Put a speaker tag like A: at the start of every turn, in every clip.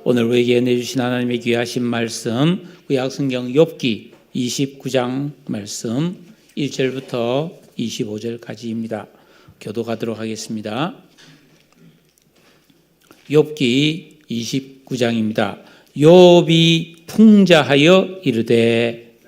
A: 오늘 우리에게 은혜 주신 하나님의 귀하신 말씀 구약성경 욥기 29장 말씀 1절부터 25절까지입니다. 교독하도록 하겠습니다. 욥기 29장입니다. 욥이 풍자하여 이르되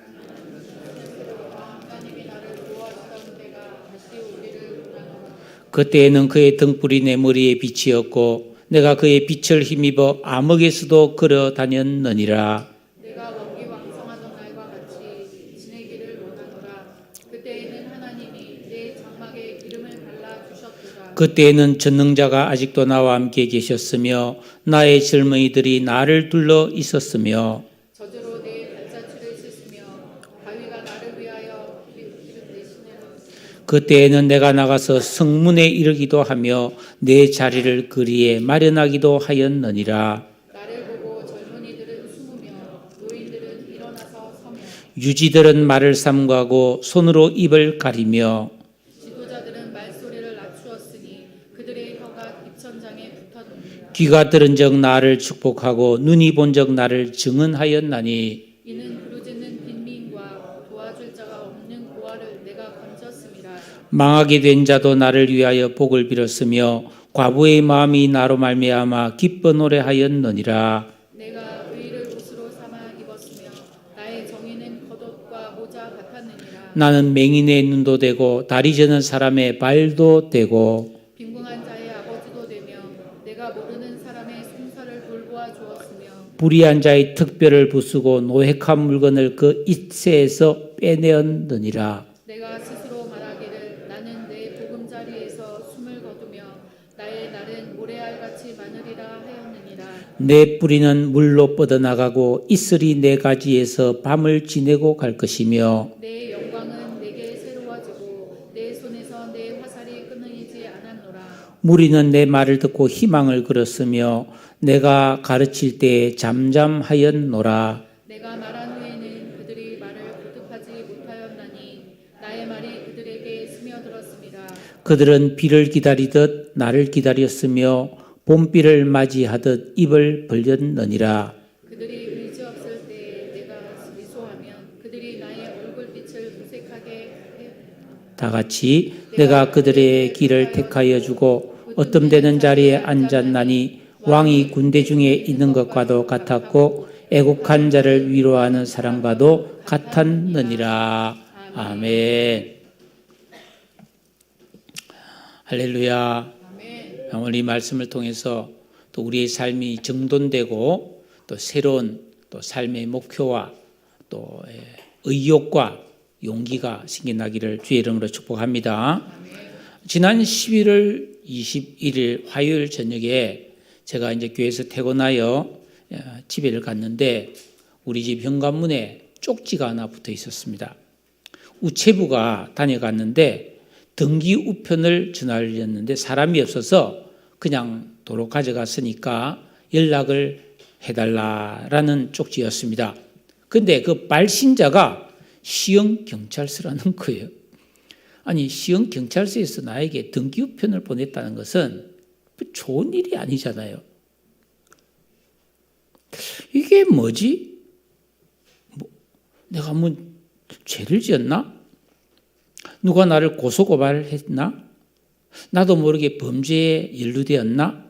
A: 그때에는 그의 등불이 내 머리에 빛이었고 내가 그의 빛을 힘입어 암흑에서도 걸어 다녔느니라.
B: 내가 먹기 왕성하던 날과 같이 지내기를 원하노라. 그때에는 하나님이 내 장막에 기름을 발라 주셨도다.
A: 그때에는 전능자가 아직도 나와 함께 계셨으며 나의 젊은이들이 나를 둘러 있었으며
B: 저주로 내 발자취를 씻으며 바위가 나를 위하여 기름 대신에
A: 그때에는 내가 나가서 성문에 이르기도 하며 내 자리를 그리에 마련하기도 하였느니라.
B: 나를 보고 젊은이들은 숨으며 노인들은 일어나서 서며
A: 유지들은 말을 삼가고 손으로 입을 가리며
B: 지도자들은 말소리를 낮추었으니 그들의 혀가 입천장에 붙었느니라.
A: 귀가 들은 적 나를 축복하고 눈이 본 적 나를 증언하였나니
B: 이는 부르짖는 빈민과 도와줄 자가 없는 고아를 내가 건졌음이라.
A: 망하게 된 자도 나를 위하여 복을 빌었으며 과부의 마음이 나로 말미암아 기뻐 노래하였느니라.
B: 내가 의를 옷으로 삼아 입었으며 나의 정의는 겉옷과 모자 같았느니라.
A: 나는 맹인의 눈도 되고 다리 저는 사람의 발도 되고
B: 빈궁한 자의 아버지도 되며 내가 모르는 사람의 송사를 돌보아 주었으며
A: 불의한 자의 특별을 부수고 노획한 물건을 그 이새에서 빼내었느니라.
B: 내가 스스로 말하기를 나는 내 보금자리에서 숨을 거두며 나의 날은 모래알같이 많으리라 하였느니라.
A: 내 뿌리는 물로 뻗어나가고 이슬이 내 가지에서 밤을 지내고 갈 것이며
B: 내 영광은 내게 새로워지고 내 손에서 내 화살이 끊어지지 않았노라.
A: 무리는 내 말을 듣고 희망을 걸었으며 내가 가르칠 때에 잠잠하였노라.
B: 내가 말한 후에는 그들이 말을 거듭하지 못하였나니 나의 말이 그들에게 스며들었습니다.
A: 그들은 비를 기다리듯 나를 기다렸으며 봄비를 맞이하듯 입을 벌렸느니라.
B: 그들이 의지 없을 때 내가 미소하면 그들이 나의 얼굴빛을 무색하게 해.
A: 다 같이 내가 그들의 길을 택하여 주고 어떤 데는 자리에 앉았나니 왕이 군대 중에 있는 것과도 같았고 애곡한 자를 위로하는 사람과도 같았느니라. 아멘. 할렐루야. 오늘 이 말씀을 통해서 또 우리의 삶이 정돈되고 또 새로운 또 삶의 목표와 또 의욕과 용기가 생겨나기를 주의 이름으로 축복합니다. 지난 11월 21일 화요일 저녁에 제가 이제 교회에서 퇴근하여 집에를 갔는데 우리 집 현관문에 쪽지가 하나 붙어 있었습니다. 우체부가 다녀갔는데 등기 우편을 전화드렸는데 사람이 없어서 그냥 도로 가져갔으니까 연락을 해달라라는 쪽지였습니다. 근데 그 발신자가 시흥경찰서라는 거예요. 아니 시흥경찰서에서 나에게 등기 우편을 보냈다는 것은 좋은 일이 아니잖아요. 이게 뭐지? 내가 뭐 죄를 지었나? 누가 나를 고소고발했나? 나도 모르게 범죄에 연루되었나?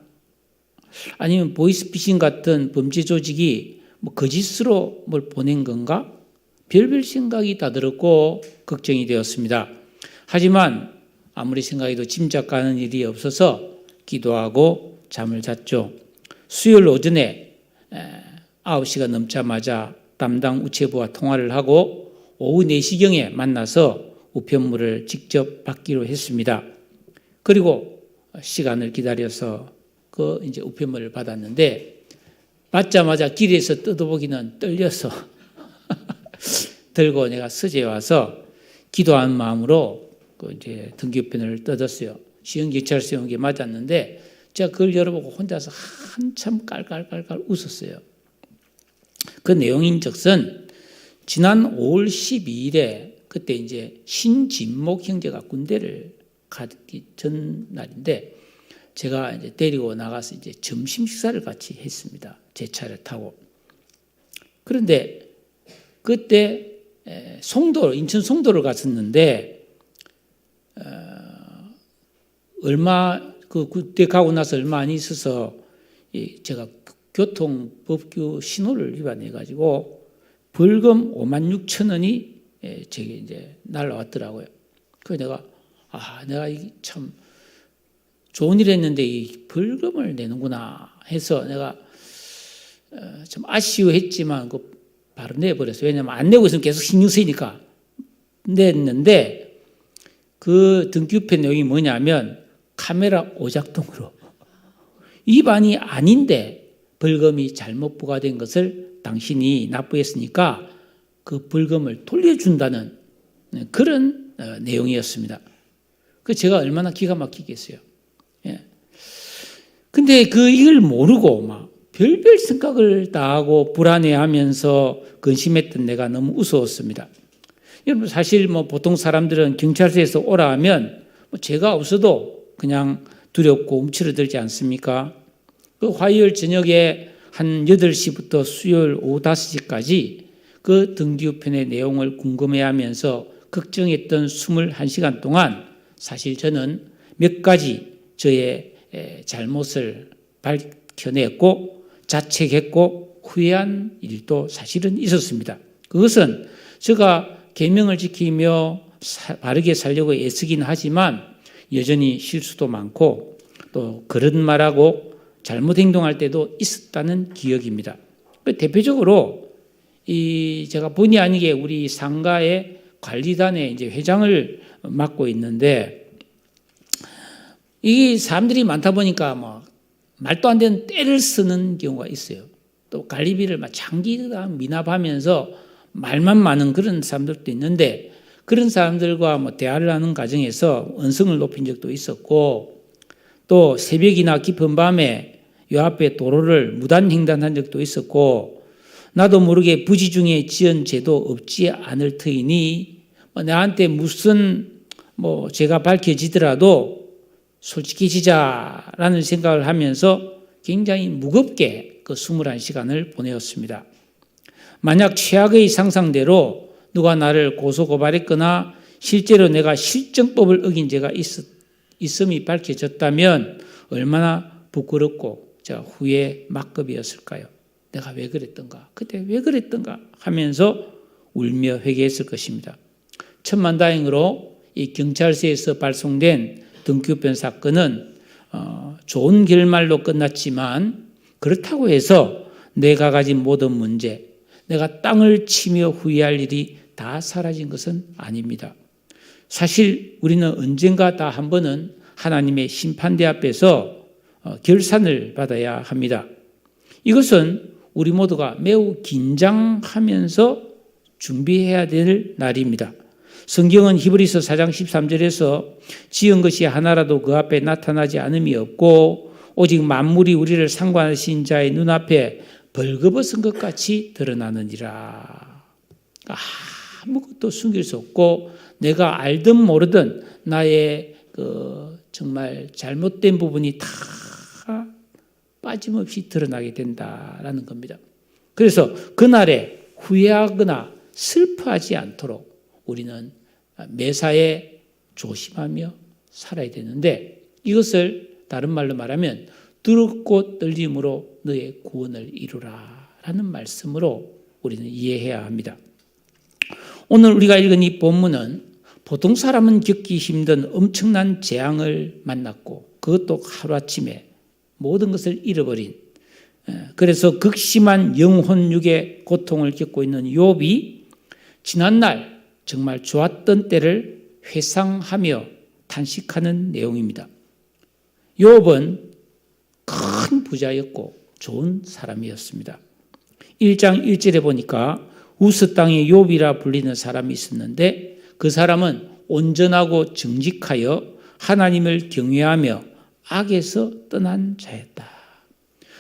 A: 아니면 보이스피싱 같은 범죄 조직이 뭐 거짓으로 뭘 보낸 건가? 별별 생각이 다 들었고 걱정이 되었습니다. 하지만 아무리 생각해도 짐작 가는 일이 없어서 기도하고 잠을 잤죠. 수요일 오전에 9시가 넘자마자 담당 우체부와 통화를 하고 오후 4시경에 만나서 우편물을 직접 받기로 했습니다. 그리고 시간을 기다려서 그 이제 우편물을 받았는데 받자마자 길에서 뜯어보기는 떨려서 들고 내가 서재에 와서 기도한 마음으로 그 이제 등기우편을 뜯었어요. 시흥경찰서에 온 게 맞았는데 제가 그걸 열어보고 혼자서 한참 깔깔깔깔 웃었어요. 그 내용인즉슨 지난 5월 12일에 그때 이제 신진목 형제가 군대를 가기 전 날인데 제가 이제 데리고 나가서 이제 점심 식사를 같이 했습니다. 제 차를 타고. 그런데 그때 인천 송도를 갔었는데 그때 가고 나서 얼마 안 있어서 제가 교통법규 신호를 위반해 가지고 벌금 56,000원이 제게 이제 날라왔더라고요. 그래서 내가 참 좋은 일 했는데 이 벌금을 내는구나 해서 내가 좀 아쉬워했지만 바로 내버렸어요. 왜냐하면 안 내고 있으면 계속 신경 쓰이니까 냈는데 그 등기부패 내용이 뭐냐면 카메라 오작동으로 위반이 아닌데 벌금이 잘못 부과된 것을 당신이 납부했으니까 그 벌금을 돌려준다는 그런 내용이었습니다. 그 제가 얼마나 기가 막히겠어요. 예. 근데 이걸 모르고 막 별별 생각을 다 하고 불안해하면서 근심했던 내가 너무 우스웠습니다. 여러분 사실 보통 사람들은 경찰서에서 오라 하면 죄가 없어도 그냥 두렵고 움츠러들지 않습니까? 그 화요일 저녁에 한 8시부터 수요일 오후 5시까지 그 등기우편의 내용을 궁금해하면서 걱정했던 21시간 동안 사실 저는 몇 가지 저의 잘못을 밝혀냈고 자책했고 후회한 일도 사실은 있었습니다. 그것은 제가 계명을 지키며 바르게 살려고 애쓰긴 하지만 여전히 실수도 많고 또 그런 말하고 잘못 행동할 때도 있었다는 기억입니다. 대표적으로 제가 본의 아니게 우리 상가의 관리단의 이제 회장을 맡고 있는데 이 사람들이 많다 보니까 말도 안 되는 때를 쓰는 경우가 있어요. 또 관리비를 장기간 미납하면서 말만 많은 그런 사람들도 있는데 그런 사람들과 대화를 하는 과정에서 언성을 높인 적도 있었고 또 새벽이나 깊은 밤에 요 앞에 도로를 무단 횡단한 적도 있었고 나도 모르게 부지 중에 지은 죄도 없지 않을 터이니 나한테 무슨 죄가 밝혀지더라도 솔직해지자라는 생각을 하면서 굉장히 무겁게 그 21시간을 보내었습니다. 만약 최악의 상상대로 누가 나를 고소고발했거나 실제로 내가 실정법을 어긴 죄가 있음이 밝혀졌다면 얼마나 부끄럽고 제가 후회 막급이었을까요? 내가 왜 그랬던가? 그때 왜 그랬던가? 하면서 울며 회개했을 것입니다. 천만다행으로 이 경찰서에서 발송된 등기우편 사건은 좋은 결말로 끝났지만 그렇다고 해서 내가 가진 모든 문제, 내가 땅을 치며 후회할 일이 다 사라진 것은 아닙니다. 사실 우리는 언젠가 다 한 번은 하나님의 심판대 앞에서 결산을 받아야 합니다. 이것은 우리 모두가 매우 긴장하면서 준비해야 될 날입니다. 성경은 히브리서 4장 13절에서 지은 것이 하나라도 그 앞에 나타나지 않음이 없고 오직 만물이 우리를 상관하신 자의 눈앞에 벌거벗은 것 같이 드러나느니라. 아무것도 숨길 수 없고 내가 알든 모르든 나의 정말 잘못된 부분이 다 빠짐없이 드러나게 된다라는 겁니다. 그래서 그날에 후회하거나 슬퍼하지 않도록 우리는 매사에 조심하며 살아야 되는데 이것을 다른 말로 말하면 두렵고 떨림으로 너의 구원을 이루라 라는 말씀으로 우리는 이해해야 합니다. 오늘 우리가 읽은 이 본문은 보통 사람은 겪기 힘든 엄청난 재앙을 만났고 그것도 하루아침에 모든 것을 잃어버린 그래서 극심한 영혼육의 고통을 겪고 있는 욥이 지난날 정말 좋았던 때를 회상하며 탄식하는 내용입니다. 욥은 큰 부자였고 좋은 사람이었습니다. 1장 1절에 보니까 우스 땅의 욥이라 불리는 사람이 있었는데 그 사람은 온전하고 정직하여 하나님을 경외하며 악에서 떠난 자였다.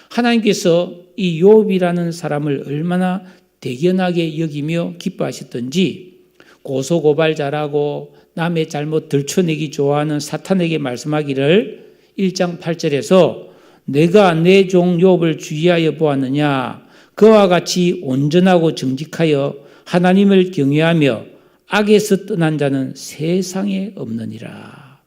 A: 하나님께서 이 욥이라는 사람을 얼마나 대견하게 여기며 기뻐하셨던지 고소고발 잘하고 남의 잘못 들춰내기 좋아하는 사탄에게 말씀하기를 1장 8절에서 내가 내 종 욥을 주의하여 보았느냐 그와 같이 온전하고 정직하여 하나님을 경외하며 악에서 떠난 자는 세상에 없느니라.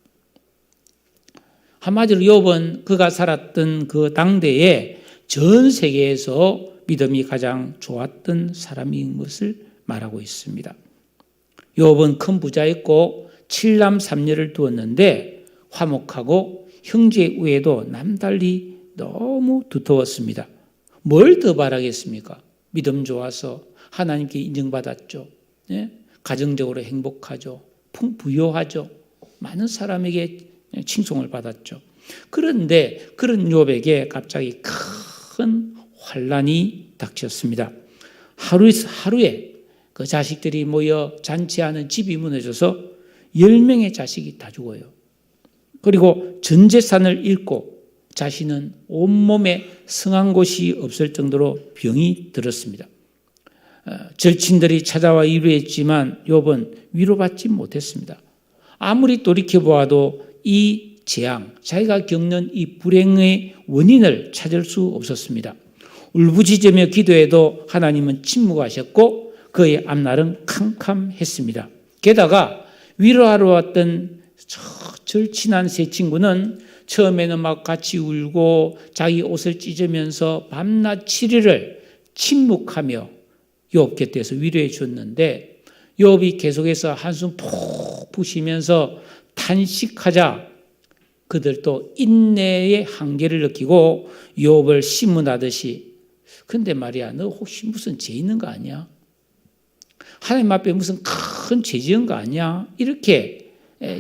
A: 한마디로 욥은 그가 살았던 그 당대에 전 세계에서 믿음이 가장 좋았던 사람인 것을 말하고 있습니다. 욥은 큰 부자였고 7남 3녀를 두었는데 화목하고 형제 우애도 남달리 너무 두터웠습니다. 뭘 더 바라겠습니까? 믿음 좋아서 하나님께 인정받았죠. 예? 가정적으로 행복하죠. 부유하죠. 많은 사람에게 칭송을 받았죠. 그런데 그런 욥에게 갑자기 큰 환난이 닥쳤습니다. 하루에 그 자식들이 모여 잔치하는 집이 무너져서 10명의 자식이 다 죽어요. 그리고 전 재산을 잃고 자신은 온몸에 성한 곳이 없을 정도로 병이 들었습니다. 절친들이 찾아와 위로했지만 욥은 위로받지 못했습니다. 아무리 돌이켜보아도 이 재앙, 자기가 겪는 이 불행의 원인을 찾을 수 없었습니다. 울부짖으며 기도해도 하나님은 침묵하셨고 그의 앞날은 캄캄했습니다. 게다가 위로하러 왔던 절친한 세 친구는 처음에는 막 같이 울고 자기 옷을 찢으면서 밤낮 7일을 침묵하며 욥 곁에서 위로해 줬는데 욥이 계속해서 한숨 푹 푸시면서 탄식하자 그들도 인내의 한계를 느끼고 욥을 신문하듯이 근데 말이야 너 혹시 무슨 죄 있는 거 아니야? 하나님 앞에 무슨 큰 죄 지은 거 아니야? 이렇게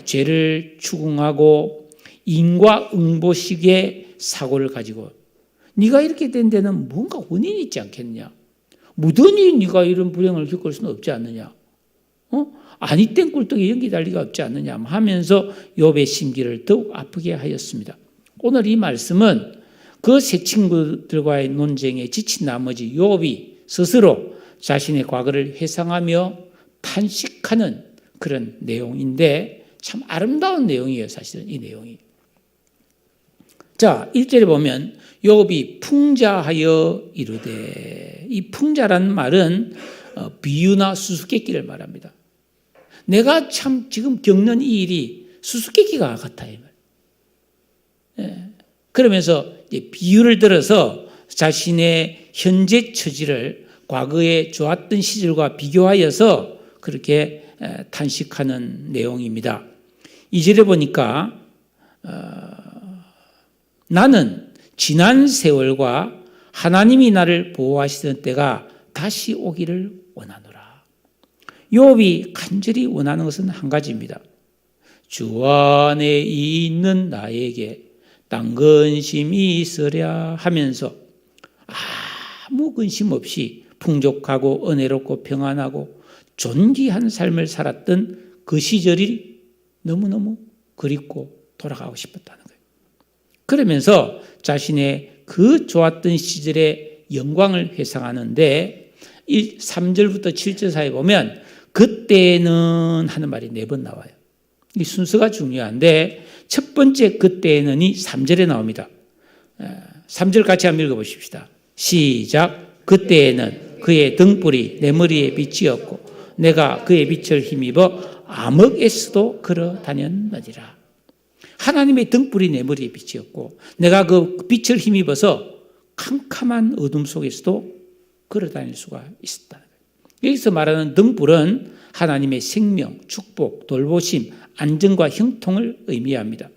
A: 죄를 추궁하고 인과응보식의 사고를 가지고 네가 이렇게 된 데는 뭔가 원인이 있지 않겠냐? 무던히 네가 이런 불행을 겪을 수는 없지 않느냐? 아니 땐 꿀떡에 연기 달 리가 없지 않느냐 하면서 욥의 심기를 더욱 아프게 하였습니다. 오늘 이 말씀은 그 세 친구들과의 논쟁에 지친 나머지 욥이 스스로 자신의 과거를 회상하며 탄식하는 그런 내용인데 참 아름다운 내용이에요. 사실은 이 내용이. 자, 1절에 보면 욥이 풍자하여 이르되 이 풍자라는 말은 비유나 수수께끼를 말합니다. 내가 참 지금 겪는 이 일이 수수께끼가 같아. 그러면서 비유를 들어서 자신의 현재 처지를 과거에 좋았던 시절과 비교하여서 그렇게 탄식하는 내용입니다. 2절에 보니까 나는 지난 세월과 하나님이 나를 보호하시던 때가 다시 오기를 원하노라. 욥이 간절히 원하는 것은 한 가지입니다. 주 안에 있는 나에게 딴 근심이 있으랴 하면서 아무 근심 없이 풍족하고 은혜롭고 평안하고 존귀한 삶을 살았던 그 시절이 너무너무 그립고 돌아가고 싶었다는 거예요. 그러면서 자신의 그 좋았던 시절의 영광을 회상하는데 3절부터 7절 사이에 보면 그때는 하는 말이 4번 나와요. 이 순서가 중요한데 첫 번째 그때는이 3절에 나옵니다. 3절 같이 한번 읽어보십시다. 시작. 그때에는 그의 등불이 내 머리에 빛이었고 내가 그의 빛을 힘입어 암흑에서도 걸어 다녔느니라. 하나님의 등불이 내 머리에 빛이었고 내가 그 빛을 힘입어서 캄캄한 어둠 속에서도 걸어 다닐 수가 있었다. 여기서 말하는 등불은 하나님의 생명, 축복, 돌보심, 안정과 형통을 의미합니다.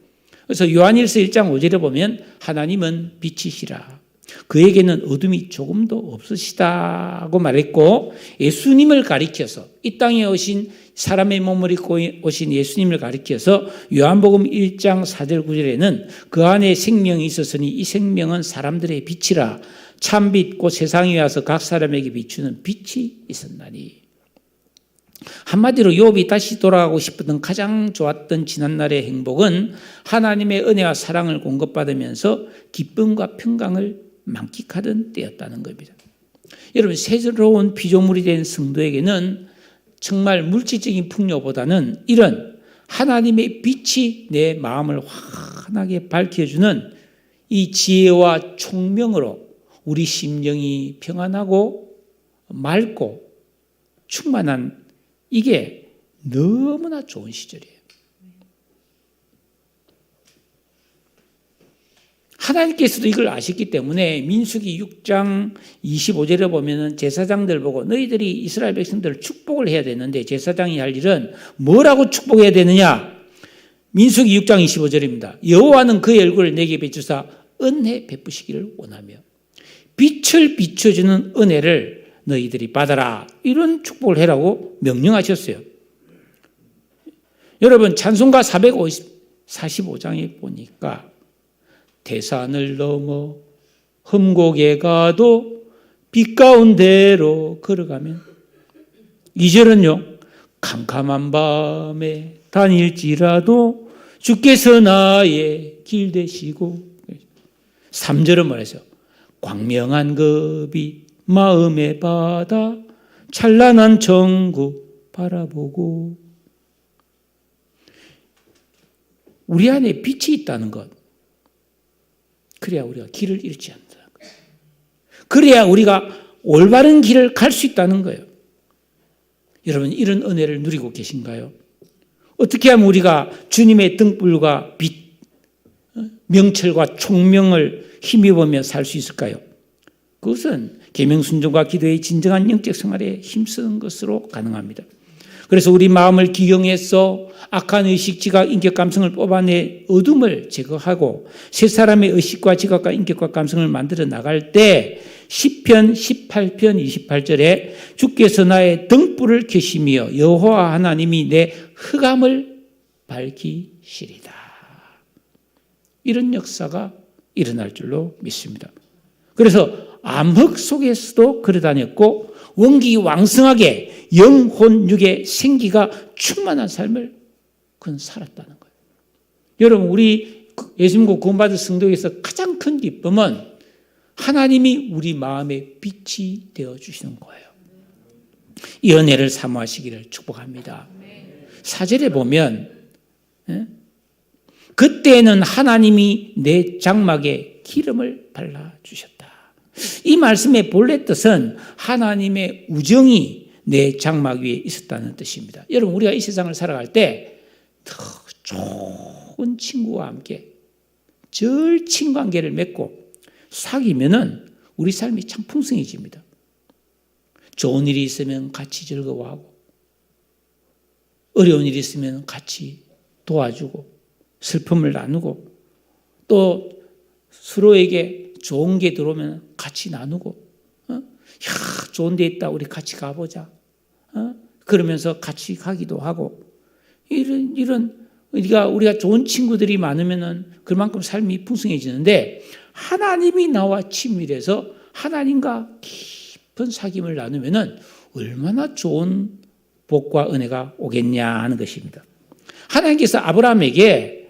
A: 그래서 요한일서 1장 5절에 보면 하나님은 빛이시라. 그에게는 어둠이 조금도 없으시다고 말했고 예수님을 가리켜서 이 땅에 오신 사람의 몸을 입고 오신 예수님을 가리켜서 요한복음 1장 4절 9절에는 그 안에 생명이 있었으니 이 생명은 사람들의 빛이라. 참빛 곧 세상에 와서 각 사람에게 비추는 빛이 있었나니. 한마디로 욥이 다시 돌아가고 싶었던 가장 좋았던 지난날의 행복은 하나님의 은혜와 사랑을 공급받으면서 기쁨과 평강을 만끽하던 때였다는 겁니다. 여러분, 새로운 피조물이 된 성도에게는 정말 물질적인 풍요보다는 이런 하나님의 빛이 내 마음을 환하게 밝혀주는 이 지혜와 총명으로 우리 심령이 평안하고 맑고 충만한 이게 너무나 좋은 시절이에요. 하나님께서도 이걸 아셨기 때문에 민수기 6장 25절에 보면은 제사장들 보고 너희들이 이스라엘 백성들을 축복을 해야 되는데 제사장이 할 일은 뭐라고 축복해야 되느냐? 민수기 6장 25절입니다. 여호와는 그의 얼굴을 내게 비추사 은혜 베푸시기를 원하며 빛을 비춰주는 은혜를 너희들이 받아라. 이런 축복을 해라고 명령하셨어요. 여러분 찬송가 445장에 보니까 대산을 넘어 흠곡에 가도 빛 가운데로 걸어가면 2절은요. 캄캄한 밤에 다닐지라도 주께서 나의 길 되시고 3절은 뭐랬어요? 광명한 그 빛 마음의 바다 찬란한 천국 바라보고 우리 안에 빛이 있다는 것 그래야 우리가 길을 잃지 않는다는 거예요. 그래야 우리가 올바른 길을 갈 수 있다는 거예요. 여러분 이런 은혜를 누리고 계신가요? 어떻게 하면 우리가 주님의 등불과 빛, 명철과 총명을 힘입으며 살 수 있을까요? 그것은 계명순종과 기도의 진정한 영적 생활에 힘쓰는 것으로 가능합니다. 그래서 우리 마음을 기경해서 악한 의식, 지각, 인격, 감성을 뽑아내 어둠을 제거하고 새 사람의 의식과 지각과 인격과 감성을 만들어 나갈 때 시편 18편 28절에 주께서 나의 등불을 켜시며 여호와 하나님이 내 흑암을 밝히시리다. 이런 역사가 일어날 줄로 믿습니다. 그래서 암흑 속에서도 걸어다녔고 원기 왕성하게 영혼 육의 생기가 충만한 삶을 그는 살았다는 거예요. 여러분 우리 예수님과 구원받은 성도에서 가장 큰 기쁨은 하나님이 우리 마음의 빛이 되어주시는 거예요. 이 은혜를 사모하시기를 축복합니다. 4절에 보면 그때는 하나님이 내 장막에 기름을 발라주셨다. 이 말씀의 본래 뜻은 하나님의 우정이 내 장막 위에 있었다는 뜻입니다. 여러분 우리가 이 세상을 살아갈 때 더 좋은 친구와 함께 절친 관계를 맺고 사귀면은 우리 삶이 참 풍성해집니다. 좋은 일이 있으면 같이 즐거워하고 어려운 일이 있으면 같이 도와주고 슬픔을 나누고 또 서로에게 좋은 게 들어오면 같이 나누고 야 좋은 데 있다 우리 같이 가보자 그러면서 같이 가기도 하고 이런 우리가 좋은 친구들이 많으면은 그만큼 삶이 풍성해지는데 하나님이 나와 친밀해서 하나님과 깊은 사귐을 나누면은 얼마나 좋은 복과 은혜가 오겠냐 하는 것입니다. 하나님께서 아브라함에게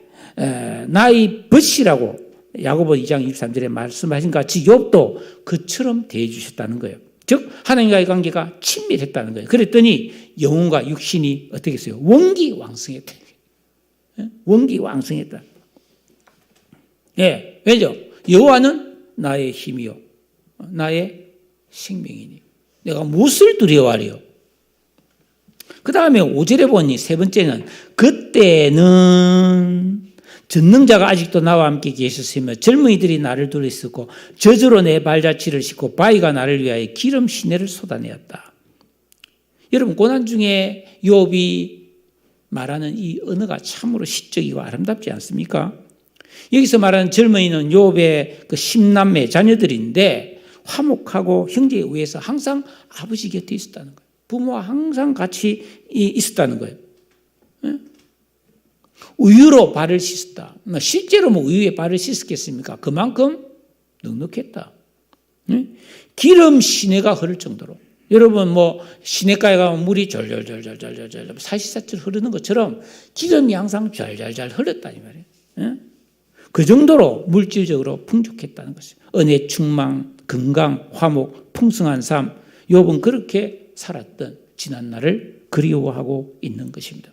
A: 나의 벗이라고 야고보 2장 23절에 말씀하신 것 같이 욥도 그처럼 대해 주셨다는 거예요. 즉 하나님과의 관계가 친밀했다는 거예요. 그랬더니 영혼과 육신이 어떻게 했어요? 원기왕성했다. 원기왕성했다. 예, 왜죠? 여호와는 나의 힘이요 나의 생명이니 내가 무엇을 두려워하리요? 그 다음에 5절에 보니 세 번째는 그때는 전능자가 아직도 나와 함께 계셨으며 젊은이들이 나를 둘러쓰고 저주로 내 발자취를 싣고 바위가 나를 위하여 기름 시내를 쏟아내었다. 여러분 고난 중에 욥이 말하는 이 언어가 참으로 시적이고 아름답지 않습니까? 여기서 말하는 젊은이는 욥의 그 10남매 자녀들인데 화목하고 형제에 의해서 항상 아버지 곁에 있었다는 거예요. 부모와 항상 같이 있었다는 거예요. 우유로 발을 씻었다. 실제로 우유에 발을 씻었겠습니까? 그만큼 넉넉했다. 기름 시내가 흐를 정도로. 여러분 시내가에 가면 물이 절절절절절절 사시사철 흐르는 것처럼 기름이 항상 잘잘잘 흘렀다 이 말이에요. 그 정도로 물질적으로 풍족했다는 것이에요. 은혜 충만, 건강, 화목, 풍성한 삶. 욥은 그렇게 살았던 지난 날을 그리워하고 있는 것입니다.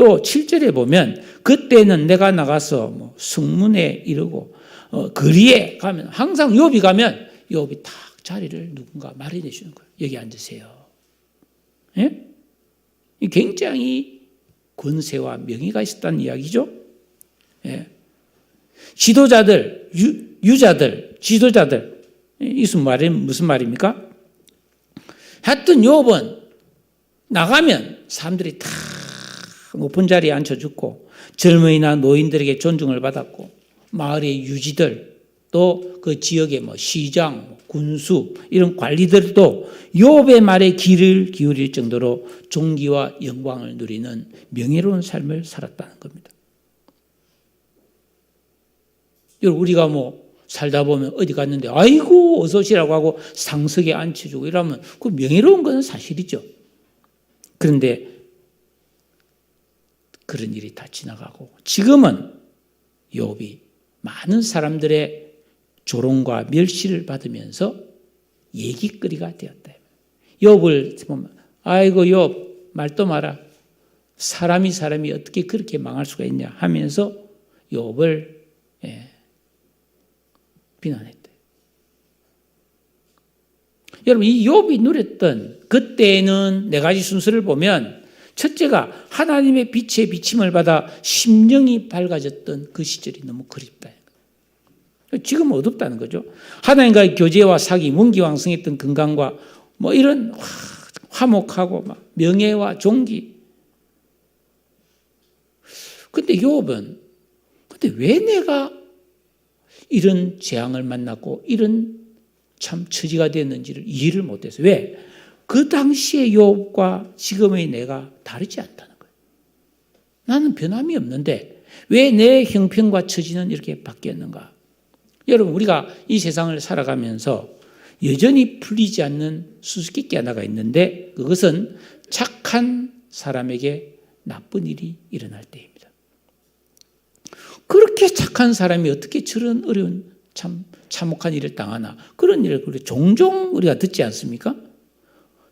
A: 또 7절에 보면 그때는 내가 나가서 뭐 성문에 이르고 거리에 가면 항상 욥이 가면 욥이 딱 자리를 누군가 마련해 주는 거예요. 여기 앉으세요. 예? 굉장히 권세와 명예가 있었다는 이야기죠. 예. 지도자들, 유자들, 지도자들, 이 무슨 말입니까? 하여튼 욥은 나가면 사람들이 다 높은 자리에 앉혀주고 젊은이나 노인들에게 존중을 받았고 마을의 유지들 또 그 지역의 뭐 시장, 군수 이런 관리들도 욥의 말에 귀를 기울일 정도로 존귀와 영광을 누리는 명예로운 삶을 살았다는 겁니다. 여러분 우리가 뭐 살다 보면 어디 갔는데 아이고 어서 오시라고 하고 상석에 앉혀주고 이러면 그 명예로운 건 사실이죠. 그런데 그런 일이 다 지나가고 지금은 욥이 많은 사람들의 조롱과 멸시를 받으면서 얘기거리가 되었다. 욥을 보면 아이고 욥 말도 마라. 사람이 어떻게 그렇게 망할 수가 있냐 하면서 욥을 비난했대. 여러분 이 욥이 누렸던 그때는 네 가지 순서를 보면 첫째가 하나님의 빛에 비침을 받아 심령이 밝아졌던 그 시절이 너무 그립다. 지금은 어둡다는 거죠. 하나님과의 교제와 사귐, 문기왕성했던 건강과 뭐 이런 화목하고 막 명예와 존귀. 근데 욥은 근데 왜 내가 이런 재앙을 만났고 이런 참 처지가 됐는지를 이해를 못해서 왜? 그 당시의 욥과 지금의 내가 다르지 않다는 거예요. 나는 변함이 없는데 왜 내 형편과 처지는 이렇게 바뀌었는가? 여러분 우리가 이 세상을 살아가면서 여전히 풀리지 않는 수수께끼 하나가 있는데 그것은 착한 사람에게 나쁜 일이 일어날 때입니다. 그렇게 착한 사람이 어떻게 저런 어려운 참 참혹한 일을 당하나 그런 일을 종종 우리가 듣지 않습니까?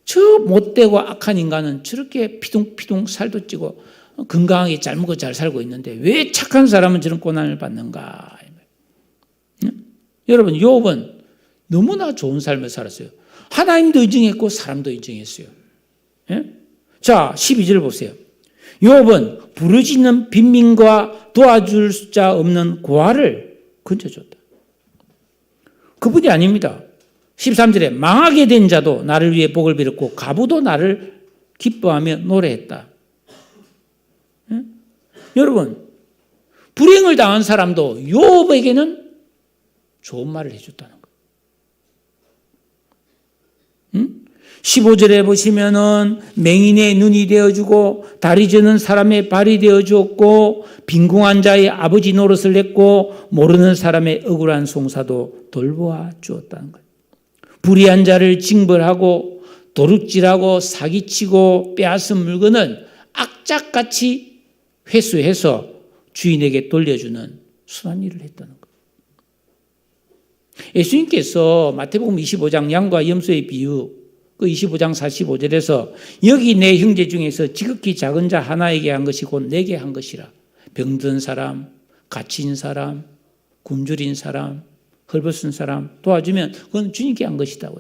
A: 저 못되고 악한 인간은 저렇게 피둥피둥 살도 찌고 건강하게 잘 먹고 잘 살고 있는데 왜 착한 사람은 저런 고난을 받는가? 여러분 욥은 너무나 좋은 삶을 살았어요. 하나님도 인정했고 사람도 인정했어요. 예? 자 12절 보세요. 욥은 부르짖는 빈민과 도와줄 자 없는 고아를 건져줬다. 그뿐이 아닙니다. 13절에 망하게 된 자도 나를 위해 복을 빌었고 가부도 나를 기뻐하며 노래했다. 예? 여러분 불행을 당한 사람도 욥에게는 좋은 말을 해줬다는 거예요. 15절에 보시면은 맹인의 눈이 되어주고 다리 저는 사람의 발이 되어주었고 빈궁한 자의 아버지 노릇을 했고 모르는 사람의 억울한 송사도 돌보아 주었다는 거예요. 불의한 자를 징벌하고 도둑질하고 사기치고 빼앗은 물건을 악착같이 회수해서 주인에게 돌려주는 순한 일을 했다는 거예요. 예수님께서 마태복음 25장 양과 염소의 비유 그 25장 45절에서 여기 내 형제 중에서 지극히 작은 자 하나에게 한 것이 곧 내게 한 것이라. 병든 사람, 갇힌 사람, 굶주린 사람, 헐벗은 사람 도와주면 그건 주님께 한 것이다.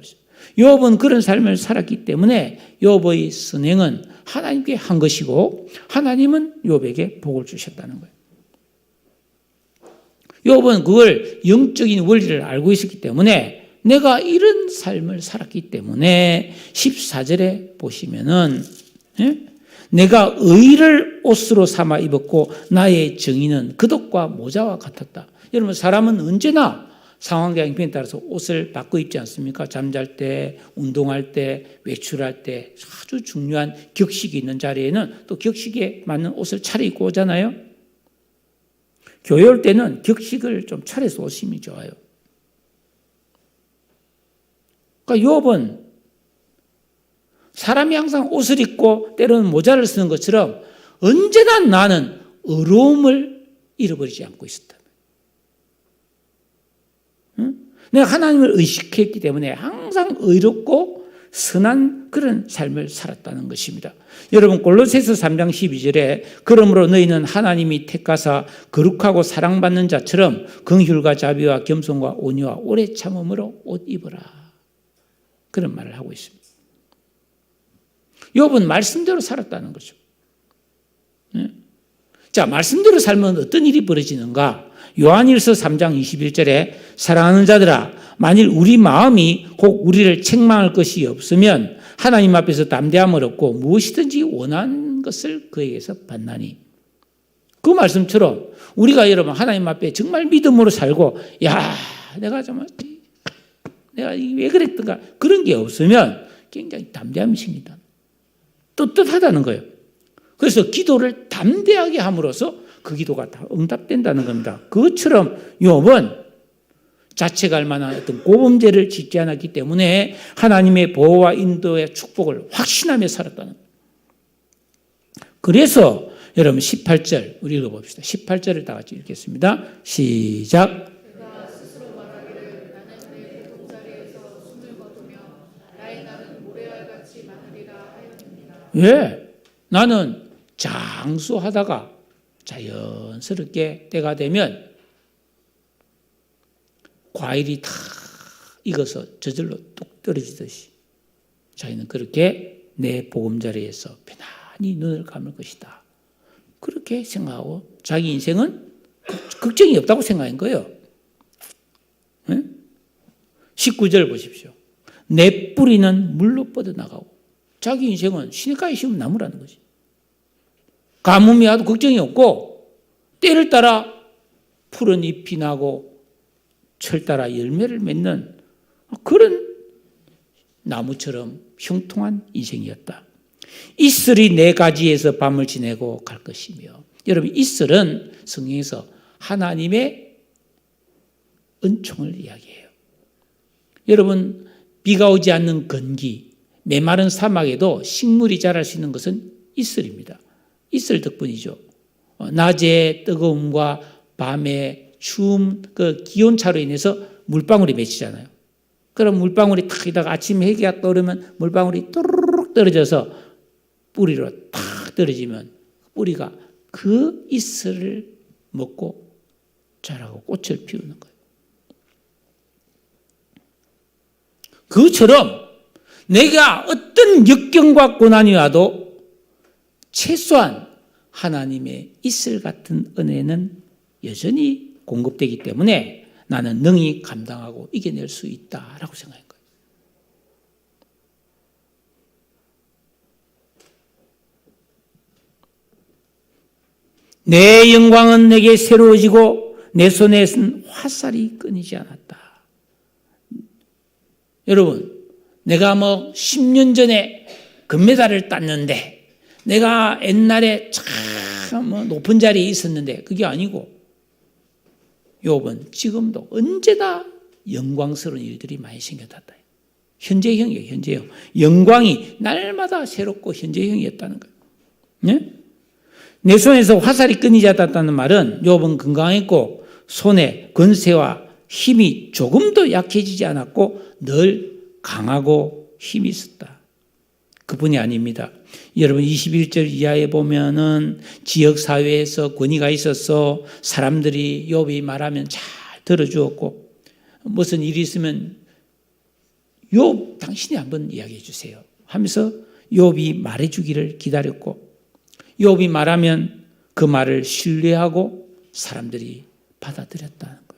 A: 욥은 그런 삶을 살았기 때문에 욥의 선행은 하나님께 한 것이고 하나님은 욥에게 복을 주셨다는 거예요. 욥은 그걸 영적인 원리를 알고 있었기 때문에 내가 이런 삶을 살았기 때문에 14절에 보시면은 내가 의를 옷으로 삼아 입었고 나의 정의는 겉옷과 모자와 같았다. 여러분 사람은 언제나 상황과 형편에 따라서 옷을 바꿔 입지 않습니까? 잠잘 때, 운동할 때, 외출할 때 아주 중요한 격식이 있는 자리에는 또 격식에 맞는 옷을 차려입고 오잖아요. 교회 올 때는 격식을 좀 차려서 오시면 좋아요. 그러니까 욥은 사람이 항상 옷을 입고 때로는 모자를 쓰는 것처럼 언제나 나는 의로움을 잃어버리지 않고 있었다. 내가 하나님을 의식했기 때문에 항상 의롭고 선한 그런 삶을 살았다는 것입니다. 여러분 골로새서 3장 12절에 그러므로 너희는 하나님이 택하사 거룩하고 사랑받는 자처럼 긍휼과 자비와 겸손과 온유와 오래 참음으로 옷 입어라. 그런 말을 하고 있습니다. 욥은 말씀대로 살았다는 거죠. 자, 말씀대로 살면 어떤 일이 벌어지는가? 요한일서 3장 21절에 사랑하는 자들아 만일 우리 마음이 혹 우리를 책망할 것이 없으면 하나님 앞에서 담대함을 얻고 무엇이든지 원하는 것을 그에게서 받나니. 그 말씀처럼 우리가 여러분 하나님 앞에 정말 믿음으로 살고 내가 정말 내가 왜 그랬던가 그런 게 없으면 굉장히 담대함이 생긴다. 떳떳하다는 거예요. 그래서 기도를 담대하게 함으로써 그 기도가 다 응답된다는 겁니다. 그것처럼 욥은 자책할 만한 어떤 고범죄를 짓지 않았기 때문에 하나님의 보호와 인도의 축복을 확신하며 살았다는 거예요. 그래서 여러분 18절 우리 읽어봅시다. 18절을 다 같이 읽겠습니다. 시작.
B: 그가 스스로 말하기를 나는 내 보금자리에서 숨을 거두며 나의 날은 모래알같이 많으리라 하였느니라.
A: 왜? 나는 장수하다가 자연스럽게 때가 되면 과일이 다 익어서 저절로 뚝 떨어지듯이 자기는 그렇게 내 보금자리에서 편안히 눈을 감을 것이다. 그렇게 생각하고 자기 인생은 걱정이 없다고 생각한 거예요. 19절 보십시오. 내 뿌리는 물로 뻗어나가고 자기 인생은 시냇가에 심은 나무라는 거지. 가뭄이 와도 걱정이 없고 때를 따라 푸른 잎이 나고 철 따라 열매를 맺는 그런 나무처럼 형통한 인생이었다. 이슬이 네 가지에서 밤을 지내고 갈 것이며 여러분 이슬은 성경에서 하나님의 은총을 이야기해요. 여러분 비가 오지 않는 건기 메마른 사막에도 식물이 자랄 수 있는 것은 이슬입니다. 이슬 덕분이죠. 낮의 뜨거움과 밤의 추움, 그 기온차로 인해서 물방울이 맺히잖아요. 그럼 물방울이 탁 이다가 아침 해가 떠오르면 물방울이 또르륵 떨어져서 뿌리로 탁 떨어지면 뿌리가 그 이슬을 먹고 자라고 꽃을 피우는 거예요. 그처럼 내가 어떤 역경과 고난이 와도 최소한 하나님의 이슬 같은 은혜는 여전히 공급되기 때문에 나는 능히 감당하고 이겨낼 수 있다라고 생각한 거예요. 내 영광은 내게 새로워지고 내 손에는 화살이 끊이지 않았다. 여러분, 내가 10년 전에 금메달을 땄는데 내가 옛날에 참 높은 자리에 있었는데 그게 아니고 욥은 지금도 언제나 영광스러운 일들이 많이 생겼다. 현재형이에요. 현재형. 영광이 날마다 새롭고 현재형이었다는 거예요. 네? 내 손에서 화살이 끊이지 않았다는 말은 욥은 건강했고 손에 권세와 힘이 조금도 약해지지 않았고 늘 강하고 힘이 있었다. 그뿐이 아닙니다. 여러분 21절 이하에 보면은 지역사회에서 권위가 있어서 사람들이 욥이 말하면 잘 들어주었고 무슨 일이 있으면 욥 당신이 한번 이야기해 주세요 하면서 욥이 말해주기를 기다렸고 욥이 말하면 그 말을 신뢰하고 사람들이 받아들였다는 거예요.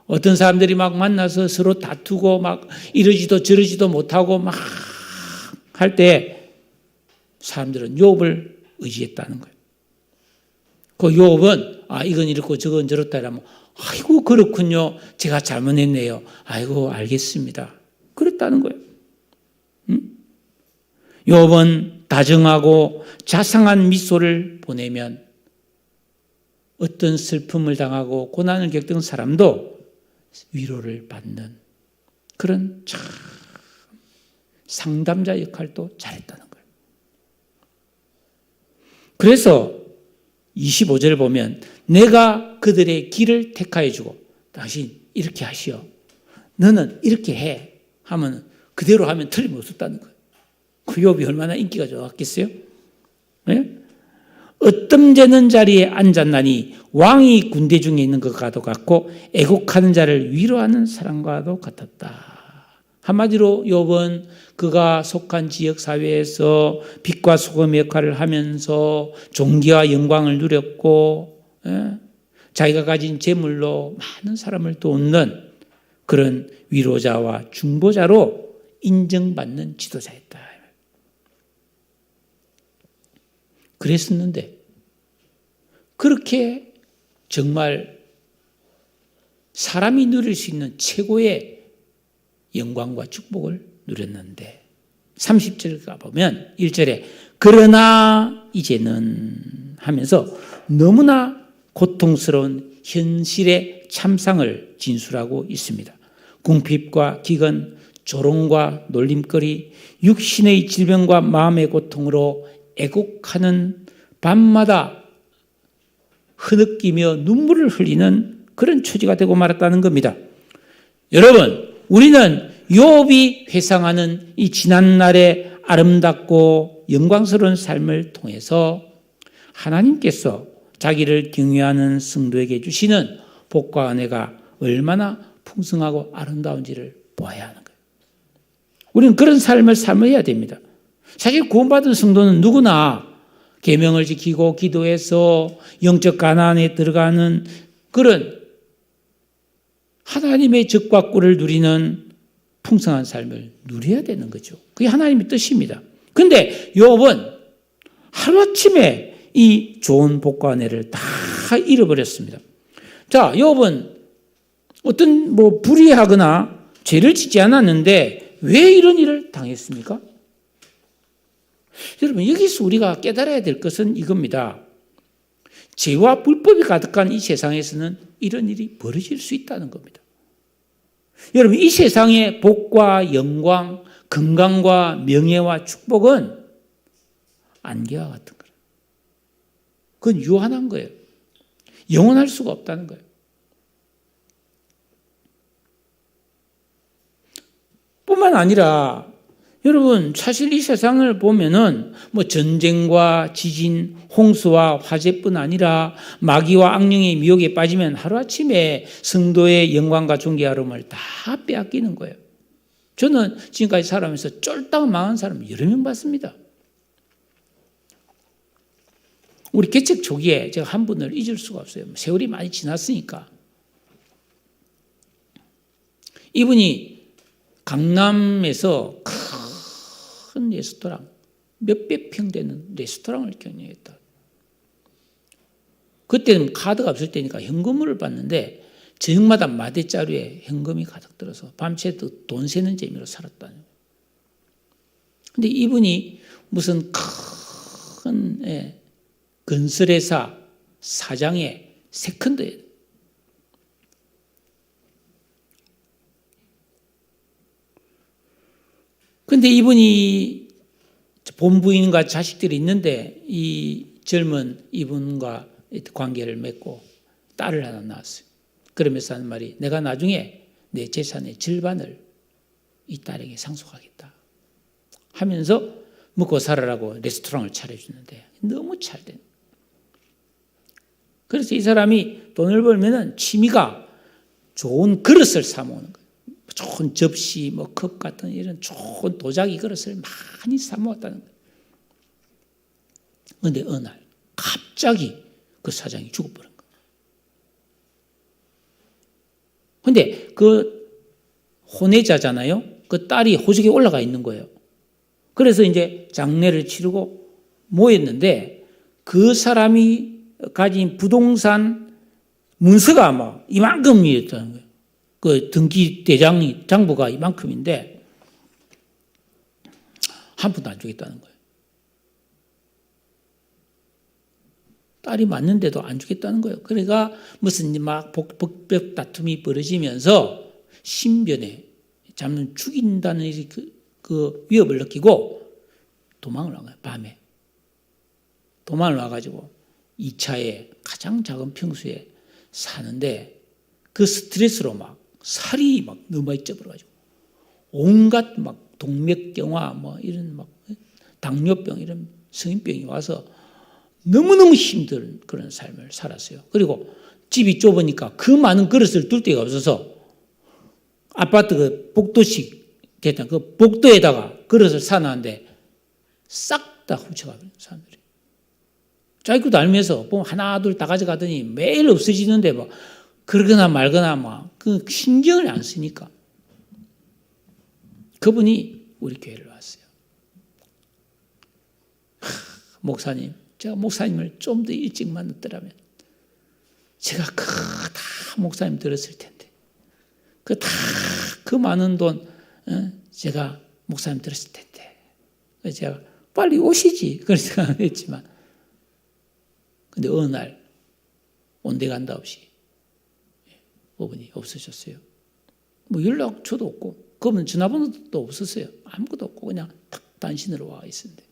A: 어떤 사람들이 막 만나서 서로 다투고 막 이러지도 저러지도 못하고 막 할 때 사람들은 욥을 의지했다는 거예요. 그 욥은 이건 이렇고 저건 저렇다 이러면 아이고 그렇군요. 제가 잘못했네요. 아이고 알겠습니다. 그랬다는 거예요. 욥은 다정하고 자상한 미소를 보내면 어떤 슬픔을 당하고 고난을 겪던 사람도 위로를 받는 그런 참 상담자 역할도 잘했다는 거예요. 그래서 25절을 보면 내가 그들의 길을 택하여 주고 당신 이렇게 하시오. 너는 이렇게 해 하면 그대로 하면 틀림없었다는 거예요. 그 욥이 얼마나 인기가 좋았겠어요? 네? 어떤 자리에 앉았나니 왕이 군대 중에 있는 것과도 같고 애곡하는 자를 위로하는 사람과도 같았다. 한마디로 욥은 그가 속한 지역 사회에서 빛과 소금의 역할을 하면서 존귀와 영광을 누렸고 자기가 가진 재물로 많은 사람을 돕는 그런 위로자와 중보자로 인정받는 지도자였다. 그랬었는데 그렇게 정말 사람이 누릴 수 있는 최고의 영광과 축복을 누렸는데 30절 가보면 1절에 그러나 이제는 하면서 너무나 고통스러운 현실의 참상을 진술하고 있습니다. 궁핍과 기근, 조롱과 놀림거리, 육신의 질병과 마음의 고통으로 애곡하는 밤마다 흐느끼며 눈물을 흘리는 그런 처지가 되고 말았다는 겁니다. 여러분, 우리는 욥이 회상하는 이 지난날의 아름답고 영광스러운 삶을 통해서 하나님께서 자기를 경외하는 성도에게 주시는 복과 은혜가 얼마나 풍성하고 아름다운지를 보아야 하는 거예요. 우리는 그런 삶을 삶아야 됩니다. 사실 구원받은 성도는 누구나 계명을 지키고 기도해서 영적 가난에 들어가는 그런 하나님의 적과 꿀을 누리는 풍성한 삶을 누려야 되는 거죠. 그게 하나님의 뜻입니다. 그런데 욥은 하루아침에 이 좋은 복과 은혜를 다 잃어버렸습니다. 자, 욥은 어떤 불의하거나 죄를 짓지 않았는데 왜 이런 일을 당했습니까? 여러분, 여기서 우리가 깨달아야 될 것은 이겁니다. 죄와 불법이 가득한 이 세상에서는 이런 일이 벌어질 수 있다는 겁니다. 여러분, 이 세상의 복과 영광, 건강과 명예와 축복은 안개와 같은 거예요. 그건 유한한 거예요. 영원할 수가 없다는 거예요. 뿐만 아니라 여러분, 사실 이 세상을 보면은 전쟁과 지진, 홍수와 화재뿐 아니라 마귀와 악령의 미혹에 빠지면 하루아침에 성도의 영광과 존귀함을 다 빼앗기는 거예요. 저는 지금까지 살아오면서 쫄딱 망한 사람 여러 명 봤습니다. 우리 개척 초기에 제가 한 분을 잊을 수가 없어요. 세월이 많이 지났으니까. 이분이 강남에서 큰 레스토랑, 몇백 평 되는 레스토랑을 경영했다. 그때는 카드가 없을 때니까 현금을 받는데 저녁마다 마대자루에 현금이 가득 들어서 밤새도 돈 세는 재미로 살았다는 거예요. 근데 이분이 무슨 큰 건설회사 사장의 세컨드예요. 그런데 이분이 본부인과 자식들이 있는데 이 젊은 이분과 관계를 맺고 딸을 하나 낳았어요. 그러면서 하는 말이 내가 나중에 내 재산의 절반을 이 딸에게 상속하겠다 하면서 먹고 살아라고 레스토랑을 차려주는데 너무 잘된. 그래서 이 사람이 돈을 벌면은 취미가 좋은 그릇을 사 먹는 거예요. 좋은 접시, 컵 같은 이런 좋은 도자기 그릇을 많이 사 모았다는 거예요. 그런데 어느 날 갑자기 그 사장이 죽어버린 거예요. 그런데 그 혼외자잖아요. 그 딸이 호적에 올라가 있는 거예요. 그래서 이제 장례를 치르고 모였는데 그 사람이 가진 부동산 문서가 막 이만큼이었다는 거예요. 그 등기 대장이 장부가 이만큼인데 한 푼도 안 주겠다는 거예요. 딸이 맞는데도 안 주겠다는 거예요. 그러니까 무슨 막 법적 다툼이 벌어지면서 신변에 잡는 죽인다는 그 위협을 느끼고 도망을 간 거예요. 밤에 도망을 와가지고 2차에 가장 작은 평수에 사는데 그 스트레스로 막 살이 막 너무 많이 쪄버려가지고 온갖 막 동맥경화 뭐 이런 막 당뇨병 이런 성인병이 와서 너무너무 힘든 그런 삶을 살았어요. 그리고 집이 좁으니까 그 많은 그릇을 둘 데가 없어서 아파트 그 복도식 됐던 그 복도에다가 그릇을 사놨는데 싹 다 훔쳐가버린 사람들이. 자기 것도 알면서 보면 하나 둘 다 가져가더니 매일 없어지는데 뭐 그러거나 말거나 막 그 신경을 안 쓰니까. 그분이 우리 교회를 왔어요. 목사님, 제가 목사님을 좀 더 일찍 만났더라면 제가 다 목사님 들었을 텐데 그 많은 돈 제가 목사님 들었을 텐데 그래서 제가 빨리 오시지 그런 생각을 했지만 근데 어느 날 온데간다 없이 그분이 없으셨어요. 뭐 연락처도 없고 그분 전화번호도 없었어요. 아무것도 없고 그냥 딱 단신으로 와 있었는데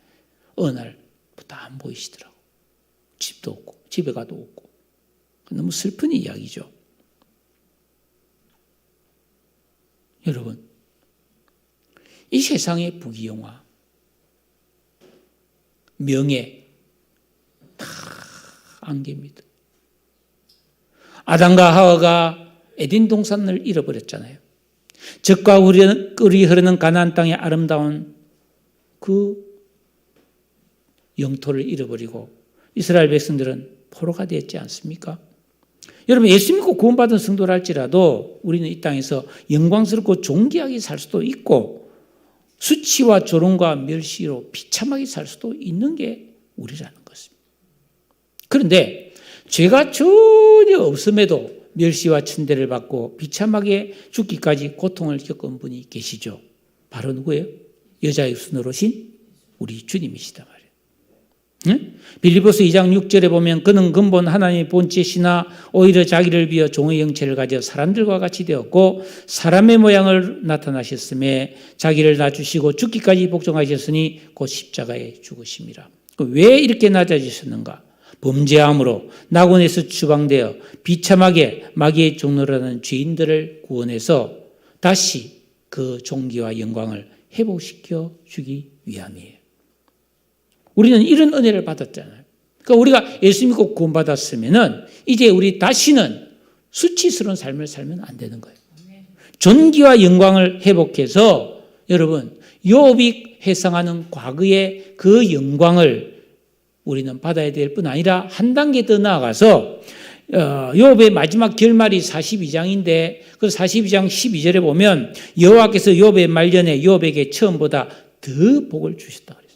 A: 어느 날부터 안 보이시더라고. 집도 없고 집에 가도 없고 너무 슬픈 이야기죠. 여러분 이 세상의 부귀영화 명예 다 안개입니다. 아담과 하와가 에덴 동산을 잃어버렸잖아요. 젖과 꿀이 흐르는 가나안 땅의 아름다운 그 영토를 잃어버리고 이스라엘 백성들은 포로가 되었지 않습니까? 여러분 예수 믿고 구원받은 성도라 할지라도 우리는 이 땅에서 영광스럽고 존귀하게 살 수도 있고 수치와 조롱과 멸시로 비참하게 살 수도 있는 게 우리라는 것입니다. 그런데 죄가 전혀 없음에도 멸시와 천대를 받고 비참하게 죽기까지 고통을 겪은 분이 계시죠. 바로 누구예요? 여자의 수노로신 우리 주님이시다 말이에요. 응? 빌립보서 2장 6절에 보면 그는 근본 하나님의 본체시나 오히려 자기를 비어 종의 형체를 가져 사람들과 같이 되었고 사람의 모양을 나타나셨음에 자기를 낮추시고 죽기까지 복종하셨으니 곧 십자가에 죽으심이라. 왜 이렇게 낮아지셨는가? 범죄함으로 낙원에서 추방되어 비참하게 마귀의 종노라는 죄인들을 구원해서 다시 그 존귀와 영광을 회복시켜 주기 위함이에요. 우리는 이런 은혜를 받았잖아요. 그러니까 우리가 예수 믿고 구원받았으면은 이제 우리 다시는 수치스러운 삶을 살면 안 되는 거예요. 존귀와 영광을 회복해서 여러분 욥이 회상하는 과거의 그 영광을 우리는 받아야 될 뿐 아니라 한 단계 더 나아가서 욥의 마지막 결말이 42장인데 그 42장 12절에 보면 여호와께서 욥의 말년에 욥에게 처음보다 더 복을 주셨다 그랬어요.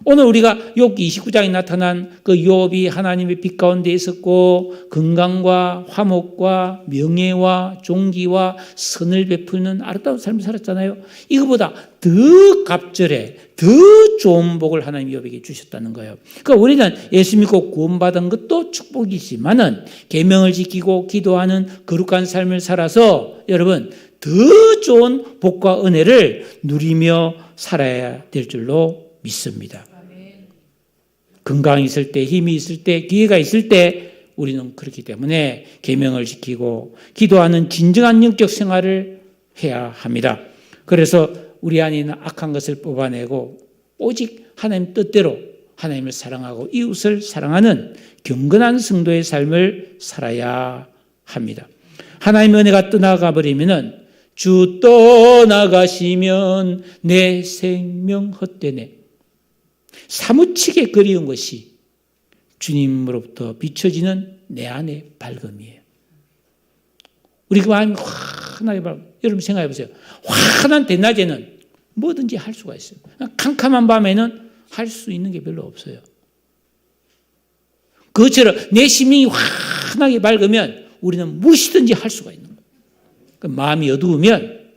A: 오늘 우리가 욥기 29장에 나타난 그 욥이 하나님의 빛 가운데 있었고 건강과 화목과 명예와 존귀와 선을 베푸는 아름다운 삶을 살았잖아요. 이거보다 더 갑절에 더 좋은 복을 하나님이 욥에게 주셨다는 거예요. 그러니까 우리는 예수 믿고 구원받은 것도 축복이지만은 계명을 지키고 기도하는 거룩한 삶을 살아서 여러분 더 좋은 복과 은혜를 누리며 살아야 될 줄로 믿습니다. 건강이 있을 때, 힘이 있을 때, 기회가 있을 때 우리는 그렇기 때문에 계명을 지키고 기도하는 진정한 영적 생활을 해야 합니다. 그래서 우리 안에 있는 악한 것을 뽑아내고 오직 하나님 뜻대로 하나님을 사랑하고 이웃을 사랑하는 경건한 성도의 삶을 살아야 합니다. 하나님의 은혜가 떠나가 버리면은 주 떠나가시면 내 생명 헛되네. 사무치게 그리운 것이 주님으로부터 비춰지는 내 안의 밝음이에요. 우리 그 마음이 환하게 밝음. 여러분 생각해 보세요. 환한 대낮에는 뭐든지 할 수가 있어요. 캄캄한 밤에는 할 수 있는 게 별로 없어요. 그것처럼 내 심령이 환하게 밝으면 우리는 무엇이든지 할 수가 있는 거예요. 그러니까 마음이 어두우면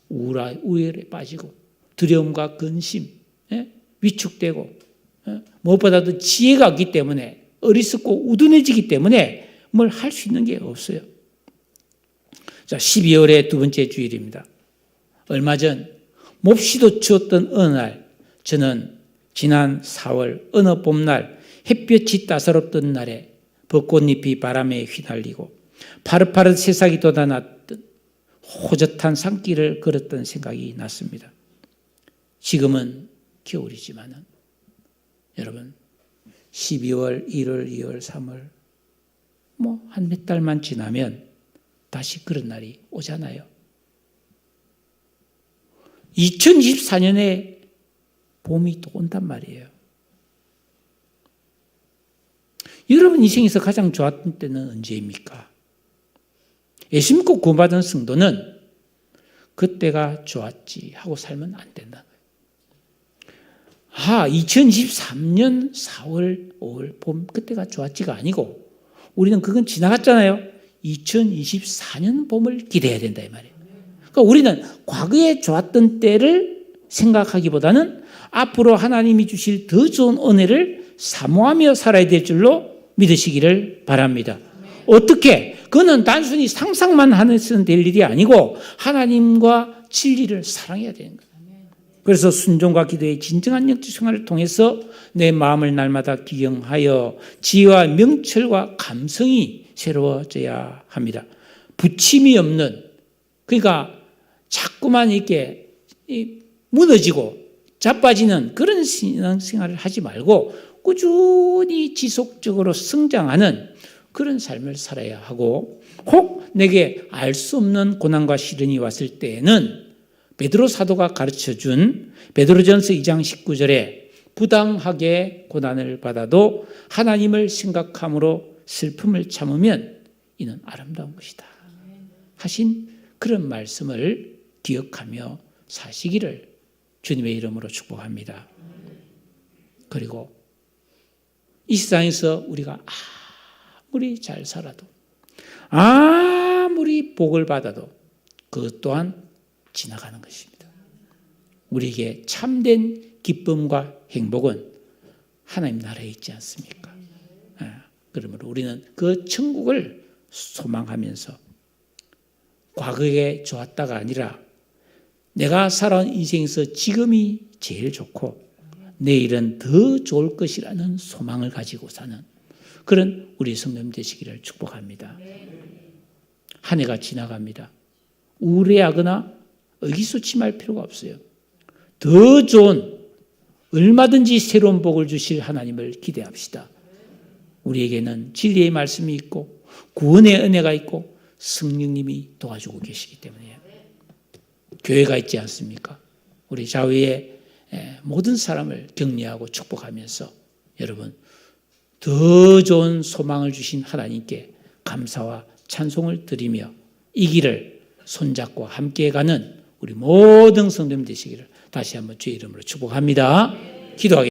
A: 우열에 빠지고 두려움과 근심, 위축되고 무엇보다도 지혜가 없기 때문에 어리석고 우둔해지기 때문에 뭘 할 수 있는 게 없어요. 자, 12월의 두 번째 주일입니다. 얼마 전 몹시도 추웠던 어느 날 저는 지난 4월 어느 봄날 햇볕이 따사롭던 날에 벚꽃잎이 바람에 휘날리고 파릇파릇 새싹이 돋아났던 호젓한 산길을 걸었던 생각이 났습니다. 지금은 겨울이지만은 여러분 12월, 1월, 2월, 3월 뭐 한 몇 달만 지나면 다시 그런 날이 오잖아요. 2024년에 봄이 또 온단 말이에요. 여러분 인생에서 가장 좋았던 때는 언제입니까? 예수 믿고 구원받은 성도는 그때가 좋았지 하고 살면 안 된다. 2023년 4월, 5월 봄 그때가 좋았지가 아니고 우리는 그건 지나갔잖아요. 2024년 봄을 기대해야 된다 이 말이에요. 그러니까 우리는 과거에 좋았던 때를 생각하기보다는 앞으로 하나님이 주실 더 좋은 은혜를 사모하며 살아야 될 줄로 믿으시기를 바랍니다. 어떻게? 그거는 단순히 상상만 하면서는 될 일이 아니고 하나님과 진리를 사랑해야 되는 거예요. 그래서 순종과 기도의 진정한 영적 생활을 통해서 내 마음을 날마다 기경하여 지혜와 명철과 감성이 새로워져야 합니다. 부침이 없는, 그러니까 자꾸만 이렇게 무너지고 자빠지는 그런 신앙생활을 하지 말고 꾸준히 지속적으로 성장하는 그런 삶을 살아야 하고, 혹 내게 알 수 없는 고난과 시련이 왔을 때에는 베드로 사도가 가르쳐준 베드로전서 2장 19절에 부당하게 고난을 받아도 하나님을 생각함으로 슬픔을 참으면 이는 아름다운 것이다 하신 그런 말씀을 기억하며 사시기를 주님의 이름으로 축복합니다. 그리고 이 세상에서 우리가 아무리 잘 살아도 아무리 복을 받아도 그것 또한 지나가는 것입니다. 우리에게 참된 기쁨과 행복은 하나님 나라에 있지 않습니까? 그러므로 우리는 그 천국을 소망하면서 과거에 좋았다가 아니라 내가 살아온 인생에서 지금이 제일 좋고 내일은 더 좋을 것이라는 소망을 가지고 사는 그런 우리 성도님 되시기를 축복합니다. 한 해가 지나갑니다. 우울해하거나 의기소침할 필요가 없어요. 더 좋은 얼마든지 새로운 복을 주실 하나님을 기대합시다. 우리에게는 진리의 말씀이 있고 구원의 은혜가 있고 성령님이 도와주고 계시기 때문이에요. 교회가 있지 않습니까? 우리 자위의 모든 사람을 격려하고 축복하면서 여러분 더 좋은 소망을 주신 하나님께 감사와 찬송을 드리며 이 길을 손잡고 함께 가는 우리 모든 성도님 되시기를 다시 한번 주의 이름으로 축복합니다. 기도하겠습니다.